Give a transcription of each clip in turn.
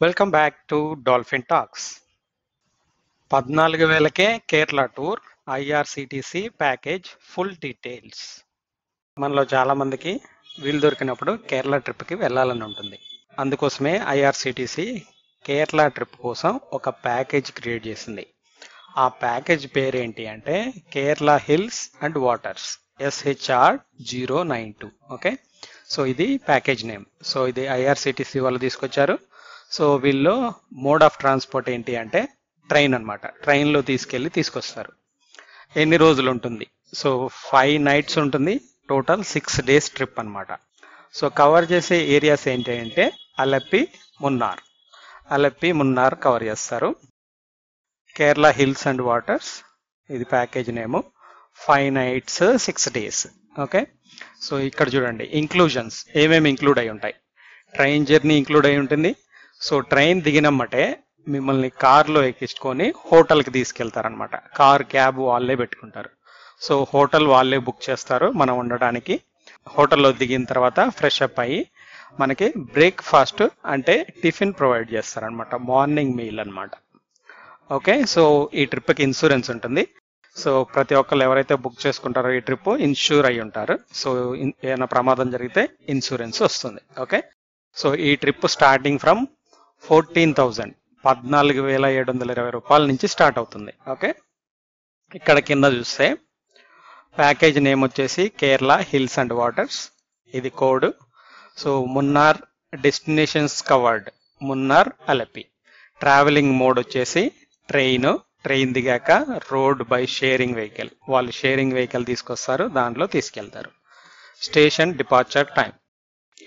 Welcome back to Dolphin Talks. 14,000కే Kerala tour IRCTC package full details. మనలో చాలా మందికి వీలు దొరికినప్పుడు కేరళ ట్రిప్కి వెళ్ళాలని ఉంటుంది. అందుకోసమే ఐఆర్సిటిసి కేరళ ట్రిప్ కోసం ఒక ప్యాకేజ్ క్రియేట్ చేసింది. ఆ ప్యాకేజ్ పేరు ఏంటి అంటే Kerala hills and waters SHR092. Okay, so ఇది ప్యాకేజ్ నేమ్. సో ఇది ఐఆర్సిటిసి వాళ్ళు తీసుకొచ్చారు. సో వీళ్ళు మోడ్ ఆఫ్ ట్రాన్స్పోర్ట్ ఏంటి అంటే ట్రైన్ అనమాట. ట్రైన్లో తీసుకొస్తారు. ఎన్ని రోజులు ఉంటుంది? సో 5 nights ఉంటుంది. టోటల్ 6 days ట్రిప్ అనమాట. సో కవర్ చేసే ఏరియాస్ ఏంటి అంటే అలప్పి, మున్నార్ కవర్ చేస్తారు. కేరళ హిల్స్ అండ్ వాటర్స్ ఇది ప్యాకేజ్ నేము. 5 nights 6 days. ఓకే, సో ఇక్కడ చూడండి ఇంక్లూజన్స్ ఏమేమి ఇంక్లూడ్ అయి ఉంటాయి. ట్రైన్ జర్నీ ఇంక్లూడ్ అయి ఉంటుంది. సో ట్రైన్ దిగినమ్మటే మిమ్మల్ని కార్లో ఎక్కించుకొని హోటల్కి తీసుకెళ్తారనమాట. క్యాబ్ వాళ్ళే పెట్టుకుంటారు. సో హోటల్ వాళ్ళే బుక్ చేస్తారు మనం ఉండడానికి. హోటల్లో దిగిన తర్వాత ఫ్రెష్ అప్ అయ్యి మనకి బ్రేక్ఫాస్ట్ అంటే టిఫిన్ ప్రొవైడ్ చేస్తారనమాట. మార్నింగ్ మీల్ అనమాట. ఓకే, సో ఈ ట్రిప్కి ఇన్సూరెన్స్ ఉంటుంది. సో ప్రతి ఒక్కళ్ళు ఎవరైతే బుక్ చేసుకుంటారో ఈ ట్రిప్ ఇన్సూర్ అయి ఉంటారు. సో ఏమైనా ప్రమాదం జరిగితే ఇన్సూరెన్స్ వస్తుంది. ఓకే, సో ఈ ట్రిప్ స్టార్టింగ్ ఫ్రమ్ 14,000 14,720 రూపాయల నుంచి స్టార్ట్ అవుతుంది. ఓకే, ఇక్కడ కింద చూస్తే ప్యాకేజ్ నేమ్ వచ్చేసి కేరళ హిల్స్ అండ్ వాటర్స్, ఇది code. So Munnar destinations covered, Munnar Alleppey. Travelling mode వచ్చేసి ట్రైన్ దిగాక రోడ్ బై షేరింగ్ వెహికల్, వాళ్ళు షేరింగ్ వెహికల్ తీసుకొస్తారు, దాంట్లో తీసుకెళ్తారు. స్టేషన్ డిపార్చర్ టైం,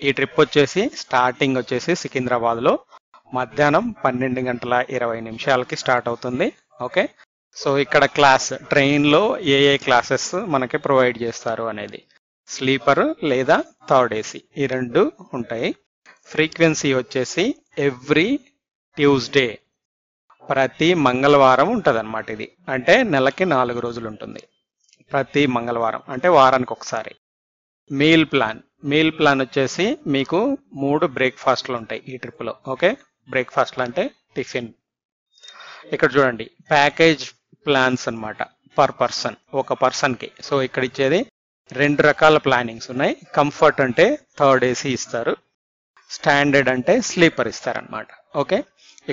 ఈ ట్రిప్ వచ్చేసి స్టార్టింగ్ వచ్చేసి సికింద్రాబాద్లో మధ్యాహ్నం 12:20 స్టార్ట్ అవుతుంది. ఓకే, సో ఇక్కడ క్లాస్ ట్రైన్లో ఏ క్లాసెస్ మనకి ప్రొవైడ్ చేస్తారు అనేది స్లీపర్ లేదా థర్డ్ ఏసీ ఈ రెండు ఉంటాయి. ఫ్రీక్వెన్సీ వచ్చేసి ఎవ్రీ ట్యూస్డే, ప్రతి మంగళవారం ఉంటుంది అనమాట. ఇది అంటే నెలకి 4 రోజులు ఉంటుంది. ప్రతి మంగళవారం అంటే వారానికి ఒకసారి. మీల్ ప్లాన్ వచ్చేసి మీకు 3 బ్రేక్ఫాస్ట్లు ఉంటాయి ఈ ట్రిప్లో. ఓకే, బ్రేక్ఫాస్ట్లు అంటే టిఫిన్. ఇక్కడ చూడండి ప్యాకేజ్ ప్లాన్స్ అనమాట పర్ పర్సన్, ఒక పర్సన్కి. సో ఇక్కడ ఇచ్చేది 2 రకాల ప్లానింగ్స్ ఉన్నాయి. కంఫర్ట్ అంటే థర్డ్ ఏసీ ఇస్తారు, స్టాండర్డ్ అంటే స్లీపర్ ఇస్తారనమాట. ఓకే,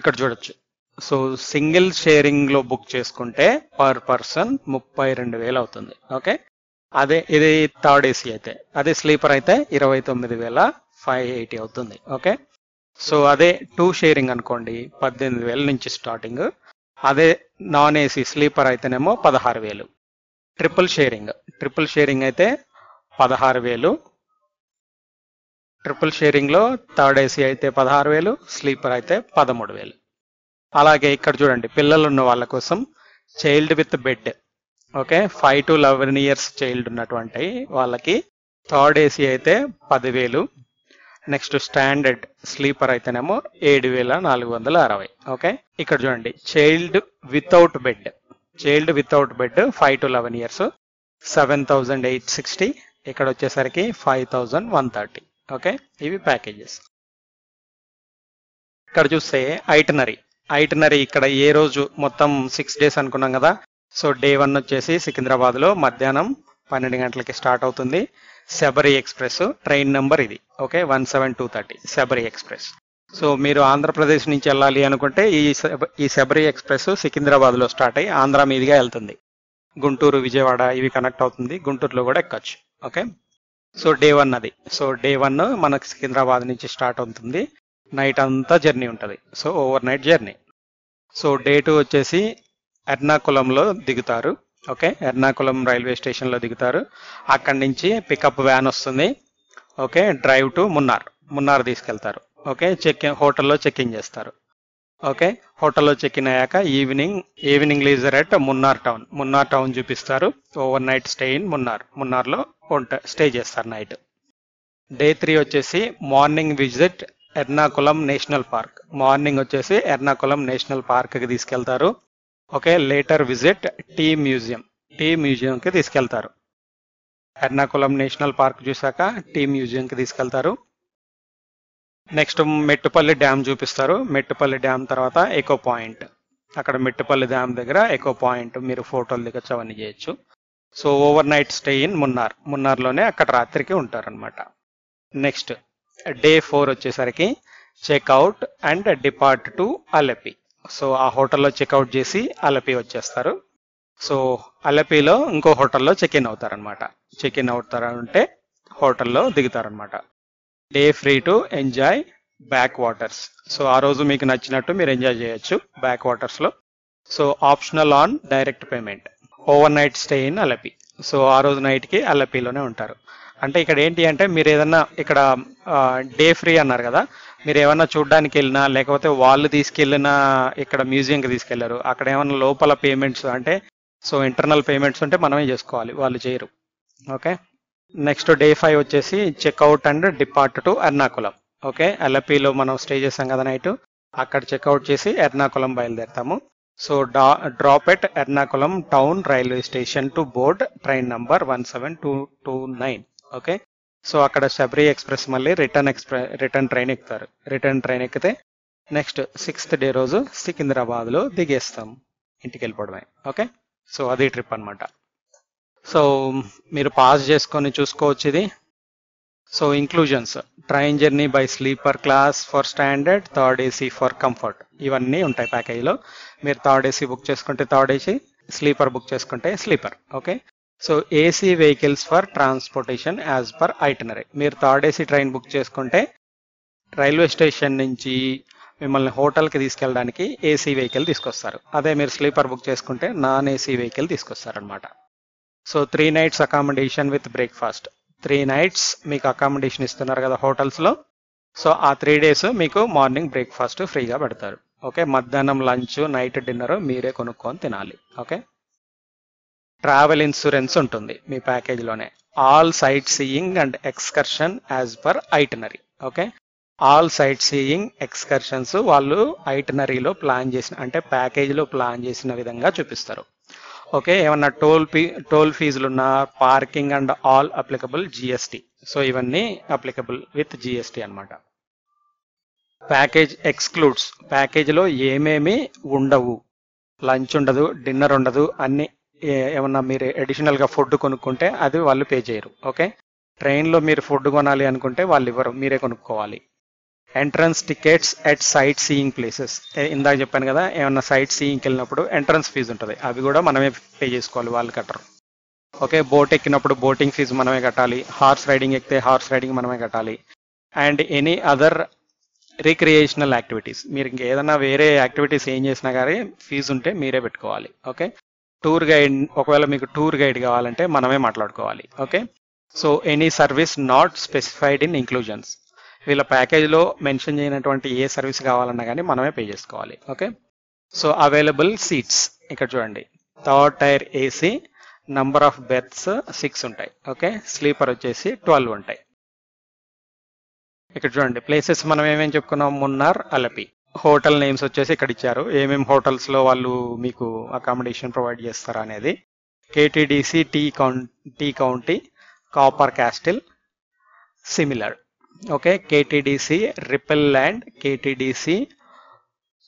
ఇక్కడ చూడొచ్చు. సో సింగిల్ షేరింగ్ లో బుక్ చేసుకుంటే పర్ పర్సన్ 32,000 అవుతుంది. ఓకే, అదే ఇది థర్డ్ ఏసీ అయితే, అదే స్లీపర్ అయితే 29,580 అవుతుంది. ఓకే, సో అదే 2 షేరింగ్ అనుకోండి 18,000 నుంచి స్టార్టింగ్. అదే నాన్ ఏసీ స్లీపర్ అయితేనేమో 16,000. ట్రిపుల్ షేరింగ్ అయితే 16,000. ట్రిపుల్ షేరింగ్ లో థర్డ్ ఏసీ అయితే 16,000, స్లీపర్ అయితే 13,000. అలాగే ఇక్కడ చూడండి పిల్లలు ఉన్న వాళ్ళ కోసం child with bed. Okay, 5 to 11 years child ఉన్నటువంటి వాళ్ళకి థర్డ్ ఏసీ అయితే 10,000. నెక్స్ట్ స్టాండర్డ్ స్లీపర్ అయితేనేమో 7,460. ఓకే, ఇక్కడ చూడండి child without bed 5 to 11 years 7,860. ఇక్కడ వచ్చేసరికి 5,130. ఓకే, ఇవి ప్యాకేజెస్. ఇక్కడ చూస్తే ఐటనరీ ఇక్కడ ఏ రోజు మొత్తం 6 days అనుకున్నాం కదా. సో డే 1 వచ్చేసి సికింద్రాబాద్లో మధ్యాహ్నం 12 గంటలకి స్టార్ట్ అవుతుంది. శబరి ఎక్స్ప్రెస్ ట్రైన్ నెంబర్ ఇది. Okay, 17230 Sabari express. సో మీరు ఆంధ్రప్రదేశ్ నుంచి వెళ్ళాలి అనుకుంటే ఈ శబరి ఎక్స్ప్రెస్ సికింద్రాబాద్లో స్టార్ట్ అయ్యి ఆంధ్ర మీదుగా వెళ్తుంది. గుంటూరు, విజయవాడ ఇవి కనెక్ట్ అవుతుంది. గుంటూరులో కూడా ఎక్కొచ్చు. ఓకే, సో డే 1 అది. సో డే 1 మనకు సికింద్రాబాద్ నుంచి స్టార్ట్ అవుతుంది. నైట్ అంతా జర్నీ ఉంటుంది. So over night journey. So day 2 వచ్చేసి ఎర్నాకుళంలో దిగుతారు. ఓకే, ఎర్నాకుళం రైల్వే స్టేషన్లో దిగుతారు. అక్కడి నుంచి పికప్ వ్యాన్ వస్తుంది. ఓకే, డ్రైవ్ టు మున్నార్ తీసుకెళ్తారు. ఓకే, హోటల్లో చెక్ఇన్ చేస్తారు. ఓకే, హోటల్లో చెక్ఇన్ అయ్యాక evening leisure at Munnar town చూపిస్తారు. ఓవర్ నైట్ స్టే ఇన్ మున్నార్లో స్టే చేస్తారు నైట్. డే 3 వచ్చేసి morning visit Ernakulam national park. Morning వచ్చేసి ఎర్నాకుళం నేషనల్ పార్క్కి తీసుకెళ్తారు. ఓకే, లేటర్ విజిట్ టీ మ్యూజియంకి తీసుకెళ్తారు. ఎర్నాకుళం నేషనల్ పార్క్ చూసాక టీ మ్యూజియంకి తీసుకెళ్తారు. నెక్స్ట్ మెట్టుపల్లి డ్యామ్ చూపిస్తారు. మెట్టుపల్లి డ్యామ్ తర్వాత ఎకో పాయింట్, అక్కడ మెట్టుపల్లి డ్యామ్ దగ్గర ఎకో పాయింట్ మీరు ఫోటోలు దిగచ్చు, అవన్నీ చేయొచ్చు. So overnight stay in మున్నార్లోనే అక్కడ రాత్రికి ఉంటారనమాట. నెక్స్ట్ డే 4 వచ్చేసరికి check out and depart to Alleppey. So ఆ హోటల్లో చెక్అవుట్ చేసి అలపి వచ్చేస్తారు. సో అలపిలో ఇంకో హోటల్లో చెక్ ఇన్ అవుతారనమాట. చెక్ ఇన్ అవుతారంటే హోటల్లో దిగుతారనమాట. Day free to enjoy backwaters. So ఆ రోజు మీకు నచ్చినట్టు మీరు ఎంజాయ్ చేయొచ్చు బ్యాక్ వాటర్స్లో. So optional on direct payment. Overnight stay in Alleppey. So ఆ రోజు నైట్కి అలపిలోనే ఉంటారు. అంటే ఇక్కడ ఏంటి అంటే మీరు ఏదన్నా ఇక్కడ డే ఫ్రీ అన్నారు కదా, మీరు ఏమన్నా చూడడానికి వెళ్ళినా లేకపోతే వాళ్ళు తీసుకెళ్ళిన ఇక్కడ మ్యూజియంకి తీసుకెళ్లారు, అక్కడ ఏమన్నా లోపల పేమెంట్స్ అంటే సో ఇంటర్నల్ పేమెంట్స్ ఉంటే మనమే చేసుకోవాలి, వాళ్ళు చేయరు. ఓకే. నెక్స్ట్ డే 5 వచ్చేసి check out and depart to Ernakulam. Okay, అలపిలో మనం స్టే చేసాం కదా నైట్, అక్కడ చెక్అవుట్ చేసి ఎర్నాకుళం బయలుదేరుతాము. So drop at Ernakulam town railway station to board train number 17229. Okay, so అక్కడ శబరి ఎక్స్ప్రెస్ మళ్ళీ రిటర్న్ ట్రైన్ ఎక్కుతారు. రిటర్న్ ట్రైన్ ఎక్కితే నెక్స్ట్ 6th డే రోజు సికింద్రాబాద్లో దిగేస్తాం, ఇంటికి వెళ్ళిపోవడమే. ఓకే, సో అది ట్రిప్ అనమాట. సో మీరు పాస్ చేసుకొని చూసుకోవచ్చు ఇది. So inclusions: train journey by sleeper class for standard, third AC for comfort, ఇవన్నీ ఉంటాయి ప్యాకేజీలో. మీరు థర్డ్ ఏసీ బుక్ చేసుకుంటే థర్డ్ ఏసీ, స్లీపర్ బుక్ చేసుకుంటే sleeper. Okay, so AC vehicles for transportation as per itinerary. మీరు థర్డ్ ఏసీ ట్రైన్ బుక్ చేసుకుంటే railway station నుంచి మిమ్మల్ని హోటల్కి తీసుకెళ్ళడానికి ఏసీ వెహికల్ తీసుకొస్తారు. అదే మీరు స్లీపర్ బుక్ చేసుకుంటే నాన్ ఏసీ వెహికల్ తీసుకొస్తారనమాట. So 3 nights accommodation with breakfast. 3 nights మీకు అకామిడేషన్ ఇస్తున్నారు కదా హోటల్స్లో. సో ఆ 3 days మీకు మార్నింగ్ బ్రేక్ఫాస్ట్ ఫ్రీగా పెడతారు. ఓకే, మధ్యాహ్నం లంచ్, నైట్ డిన్నర్ మీరే కొనుక్కొని తినాలి. ఓకే, ట్రావెల్ ఇన్సూరెన్స్ ఉంటుంది మీ ప్యాకేజ్లోనే. All sightseeing and excursion as per itinerary. Okay, all sightseeing excursions వాళ్ళు ఐటనరీలో ప్లాన్ చేసిన అంటే ప్యాకేజీలో ప్లాన్ చేసిన విధంగా చూపిస్తారు. ఓకే, ఏమన్నా టోల్ ఫీజులున్నా, parking and all applicable GST. So ఇవన్నీ అప్లికబుల్ విత్ జిఎస్టీ అనమాట. ప్యాకేజ్ ఎక్స్క్లూడ్స్, ప్యాకేజీలో ఏమేమి ఉండవు, లంచ్ ఉండదు, డిన్నర్ ఉండదు, అన్ని ఏమన్నా మీరు అడిషనల్గా ఫుడ్ కొనుక్కుంటే అది వాళ్ళు పే చేయరు. ఓకే, ట్రైన్లో మీరు ఫుడ్ కొనాలి అనుకుంటే వాళ్ళు ఇవ్వరు, మీరే కొనుక్కోవాలి. Entrance tickets at sight seeing places. ఇందాక చెప్పాను కదా, ఏమన్నా సైట్ సీయింగ్కి వెళ్ళినప్పుడు ఎంట్రన్స్ ఫీజు ఉంటుంది, అవి కూడా మనమే పే చేసుకోవాలి, వాళ్ళు కట్టరు. ఓకే, బోట్ ఎక్కినప్పుడు బోటింగ్ ఫీజు మనమే కట్టాలి. హార్స్ రైడింగ్ ఎక్కితే హార్స్ రైడింగ్ మనమే కట్టాలి. And any other recreational activities, మీరు ఇంకేదైనా వేరే యాక్టివిటీస్ ఏం చేసినా కానీ ఫీజు ఉంటే మీరే పెట్టుకోవాలి. ఓకే, టూర్ గైడ్, ఒకవేళ మీకు టూర్ గైడ్ కావాలంటే మనమే మాట్లాడుకోవాలి. Okay, so any service not specified in inclusions, వీళ్ళ ప్యాకేజ్లో మెన్షన్ చేయనటువంటి ఏ సర్వీస్ కావాలన్నా కానీ మనమే పే చేసుకోవాలి. ఓకే, సో అవైలబుల్ సీట్స్ ఇక్కడ చూడండి. Third tier AC, number of berths 6 ఉంటాయి. ఓకే, స్లీపర్ వచ్చేసి 12 ఉంటాయి. ఇక్కడ చూడండి ప్లేసెస్ మనం ఏమేమి చెప్పుకున్నాం, మున్నార్, అలపి. హోటల్ నేమ్స్ వచ్చేసి ఇక్కడ ఇచ్చారు, ఏమేమి హోటల్స్లో వాళ్ళు మీకు అకామిడేషన్ ప్రొవైడ్ చేస్తారా అనేది. KTDC Tea County, Copper Castle, similar. Okay, KTDC Ripple Land, KTDC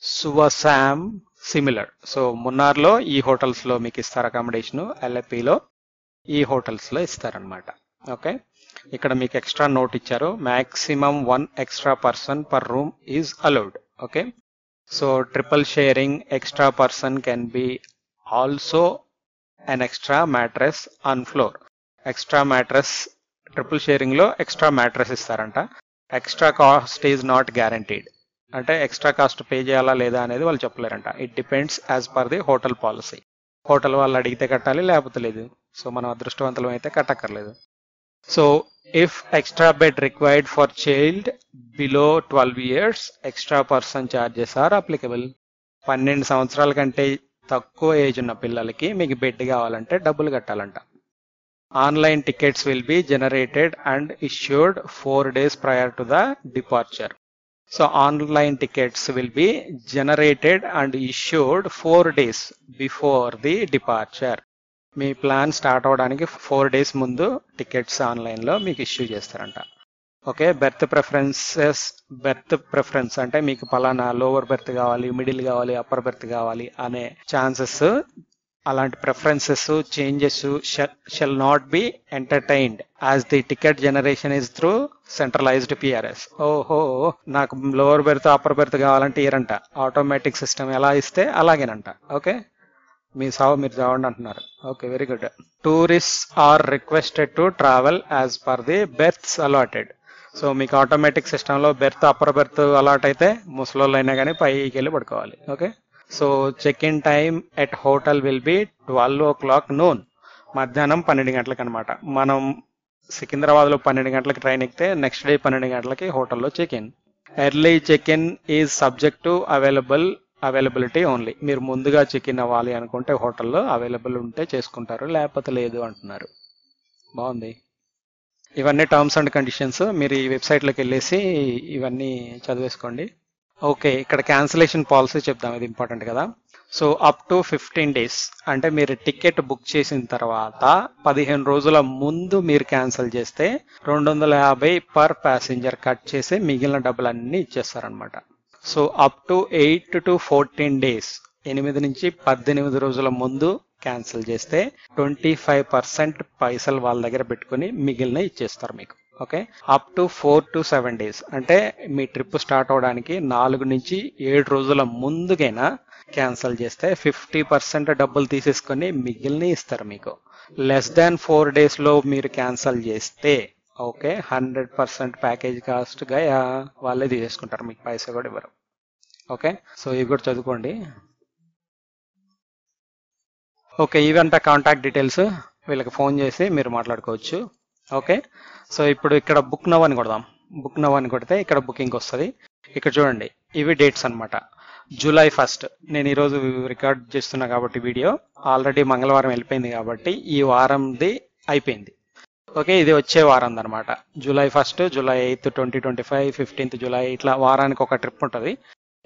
Suvasam, similar. So మున్నార్లో ఈ హోటల్స్లో మీకు ఇస్తారు అకామిడేషన్, ఎల్ఎపిలో ఈ హోటల్స్లో ఇస్తారనమాట. ఓకే, ఇక్కడ మీకు ఎక్స్ట్రా నోట్ ఇచ్చారు, maximum 1 extra person per room is allowed. Okay, so triple sharing extra person can be also an extra mattress on floor. Extra mattress triple షేరింగ్లో ఎక్స్ట్రా మ్యాట్రెస్ ఇస్తారంట. Extra cost is not guaranteed, అంటే extra cost pay చేయాలా లేదా అనేది వాళ్ళు చెప్పలేరంట. It depends as per the hotel policy. Hotel వాళ్ళు అడిగితే కట్టాలి, లేకపోతే లేదు. సో మనం అదృష్టవంతులం అయితే కట్టక్కర్లేదు. So if extra bed required for child below 12 years, extra person charges are applicable. 12 సంవత్సరాల కంటే తక్కువ ఏజ్ ఉన్న పిల్లలకి మీకు బెడ్ కావాలంటే డబ్బులు కట్టాలంట. Online tickets will be generated and issued 4 days prior to the departure. So online tickets will be generated and issued 4 days before the departure. Me plan start అవడానికి 4 days ముందు టికెట్స్ ఆన్లైన్లో మీకు ఇష్యూ చేస్తారంట. Okay, berth preference అంటే మీకు పలానా lower berth కావాలి, middle కావాలి, అప్పర్ బెర్త్ కావాలి అనే ఛాన్సెస్, అలాంటి preferences changes shall not be entertained as the ticket generation is through centralised PRS. ఓహో, నాకు లోవర్ బెర్త్ అప్పర్ బెర్త్ కావాలంటే ఇయరంట, ఆటోమేటిక్ సిస్టమ్ ఎలా ఇస్తే అలాగేనంట. ఓకే, మీరు చావండి అంటున్నారు. Okay, very good. Tourist are requested to travel as per the berths allotted. So మీకు automatic సిస్టంలో బెర్త్ అప్పర్ బెర్త్ అలాట్ అయితే ముసలోళ్ళు అయినా కానీ పైకి వెళ్ళి పడుకోవాలి. Okay, so check in time at hotel will be 12 o'clock noon. మధ్యాహ్నం 12 గంటలకు అనమాట. మనం సికింద్రాబాద్లో 12 గంటలకు ట్రైన్ ఎక్కితే నెక్స్ట్ డే 12 గంటలకి హోటల్లో check in. Early check in is subject to availability only. మీరు ముందుగా చెక్ ఇన్ అవ్వాలి అనుకుంటే హోటల్లో అవైలబుల్ ఉంటే చేసుకుంటారు, లేకపోతే లేదు అంటున్నారు. బాగుంది. ఇవన్నీ టర్మ్స్ అండ్ కండిషన్స్. మీరు ఈ వెబ్సైట్లోకి వెళ్ళేసి ఇవన్నీ చదివేసుకోండి. ఓకే, ఇక్కడ క్యాన్సిలేషన్ పాలసీ చెప్దాం, ఇది ఇంపార్టెంట్ కదా. సో అప్ టు 15 days అంటే మీరు టికెట్ బుక్ చేసిన తర్వాత 15 రోజుల ముందు మీరు క్యాన్సిల్ చేస్తే 250 పర్ ప్యాసింజర్ కట్ చేసి మిగిలిన డబ్బులన్నీ ఇచ్చేస్తారనమాట. So up to 8 to 14 days 8 నుంచి 18 రోజుల ముందు క్యాన్సిల్ చేస్తే 25% పైసలు వాళ్ళ దగ్గర పెట్టుకుని మిగిలిన ఇచ్చేస్తారు మీకు. Okay, up to 4 to 7 days అంటే మీ ట్రిప్ స్టార్ట్ అవడానికి 4 నుంచి 7 రోజుల ముందుకైనా క్యాన్సిల్ చేస్తే 50% డబ్బులు తీసేసుకొని మిగిలిన ఇస్తారు మీకు. లెస్ దాన్ 4 days లో మీరు క్యాన్సిల్ చేస్తే ఓకే 100% ప్యాకేజ్ కాస్ట్ గా వాళ్ళే తీసేసుకుంటారు, మీకు పైసా కూడా ఇవ్వరు. ఓకే, సో ఇవి కూడా చదువుకోండి. ఓకే, ఇవంతా కాంటాక్ట్ డీటెయిల్స్, వీళ్ళకి ఫోన్ చేసి మీరు మాట్లాడుకోవచ్చు. ఓకే, సో ఇప్పుడు ఇక్కడ బుక్ నవ్ అని కొడదాం. బుక్ నవ్ అని కొడితే ఇక్కడ బుకింగ్ వస్తుంది. ఇక్కడ చూడండి, ఇవి డేట్స్ అనమాట. July 1st నేను ఈరోజు రికార్డ్ చేస్తున్నా కాబట్టి వీడియో ఆల్రెడీ మంగళవారం వెళ్ళిపోయింది కాబట్టి ఈ వారంది అయిపోయింది. ఓకే, ఇది వచ్చే వారం అనమాట. July 1st, July 8th 2025, 15th July, ఇట్లా వారానికి ఒక ట్రిప్ ఉంటుంది.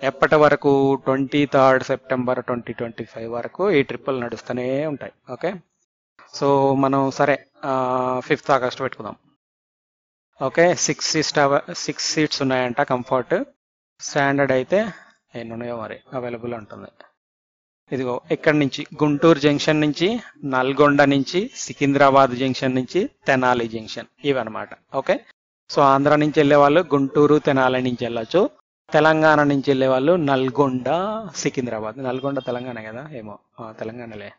ఎప్పటి వరకు 23rd September 2025 వరకు ఈ ట్రిప్పులు నడుస్తూనే ఉంటాయి. ఓకే, సో మనం సరే 5th August పెట్టుకుందాం. ఓకే, 6 seats ఉన్నాయంట. కంఫర్ట్ స్టాండర్డ్ అయితే ఎన్ని ఉన్నాయో మరి అవైలబుల్ ఉంటుంది. ఇదిగో ఇక్కడ నుంచి గుంటూరు జంక్షన్ నుంచి, నల్గొండ నుంచి, సికింద్రాబాద్ జంక్షన్ నుంచి, తెనాలి జంక్షన్, ఇవన్నమాట. ఓకే, సో ఆంధ్ర నుంచి వెళ్ళే వాళ్ళు గుంటూరు తెనాలి నుంచి వెళ్ళొచ్చు. తెలంగాణ నుంచి వెళ్ళే వాళ్ళు నల్గొండ, సికింద్రాబాద్. నల్గొండ తెలంగాణ కదా, ఏమో తెలంగాణలే.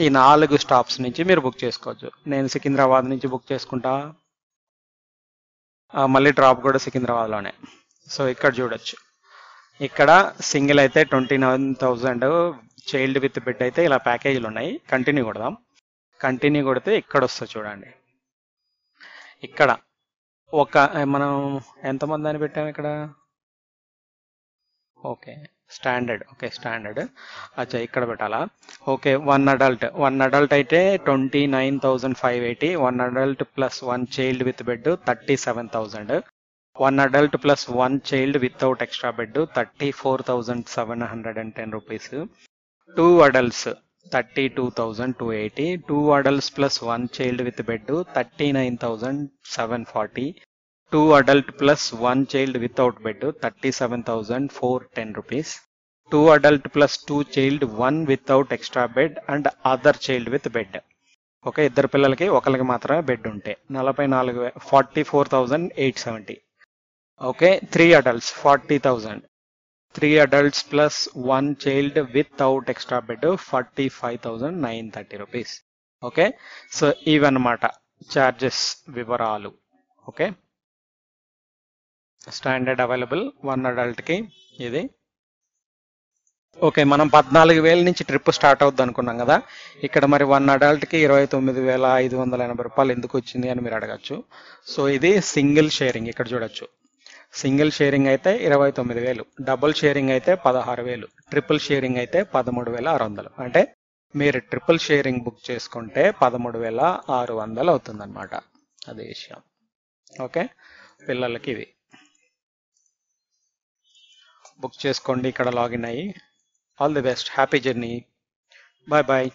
ఈ 4 స్టాప్స్ నుంచి మీరు బుక్ చేసుకోవచ్చు. నేను సికింద్రాబాద్ నుంచి బుక్ చేసుకుంటా, మళ్ళీ డ్రాప్ కూడా సికింద్రాబాద్లోనే. సో ఇక్కడ చూడొచ్చు, ఇక్కడ సింగిల్ అయితే 29,000, చైల్డ్ విత్ బెడ్ అయితే ఇలా ప్యాకేజీలు ఉన్నాయి. కంటిన్యూ కొడదాం. కంటిన్యూ కొడితే ఇక్కడ వస్తుంది చూడండి. ఇక్కడ మనం ఎంతమంది అని పెట్టాము ఇక్కడ. Okay, standard. Okay, standard. అచ్చా, ఇక్కడ పెట్టాలా. ఓకే, వన్ అడల్ట్ అయితే 29,580. 1 adult plus 1 child with bed 37,000. 1 adult plus 1 child without extra bed 34,710 rupees. 2 adults 32,280. 2 adults plus 1 child with bed 39,740. 2 adult plus 1 child without bed 37,410 rupees. 2 adult plus 2 child 1 without extra bed and other child with bed. Okay, ఇద్దరు పిల్లలకి ఒకరికి మాత్రమే bed ఉంటే 44,870. Okay, 3 adults 40,000. 3 adults plus 1 child without extra bed 45,930 rupees. Okay, so ఇవన్నమాట charges వివరాలు. Okay, standard available 1 adultకి ఇది. Okay, మనం 14,000 నుంచి ట్రిప్ స్టార్ట్ అవుద్ది అనుకున్నాం కదా. ఇక్కడ మరి 1 adultకి 29,580 రూపాయలు ఎందుకు వచ్చింది అని మీరు అడగచ్చు. సో ఇది సింగిల్ షేరింగ్. ఇక్కడ చూడొచ్చు, సింగిల్ షేరింగ్ అయితే 29,000, డబుల్ షేరింగ్ అయితే 16,000, ట్రిపుల్ షేరింగ్ అయితే 13,600. అంటే మీరు ట్రిపుల్ షేరింగ్ బుక్ చేసుకుంటే 13,600 అవుతుందన్నమాట. అదే విషయం. ఓకే, పిల్లలకి ఇది బుక్ చేసుకోండి. ఇక్కడ లాగిన్ అయ్యి all the best, happy journey, bye bye.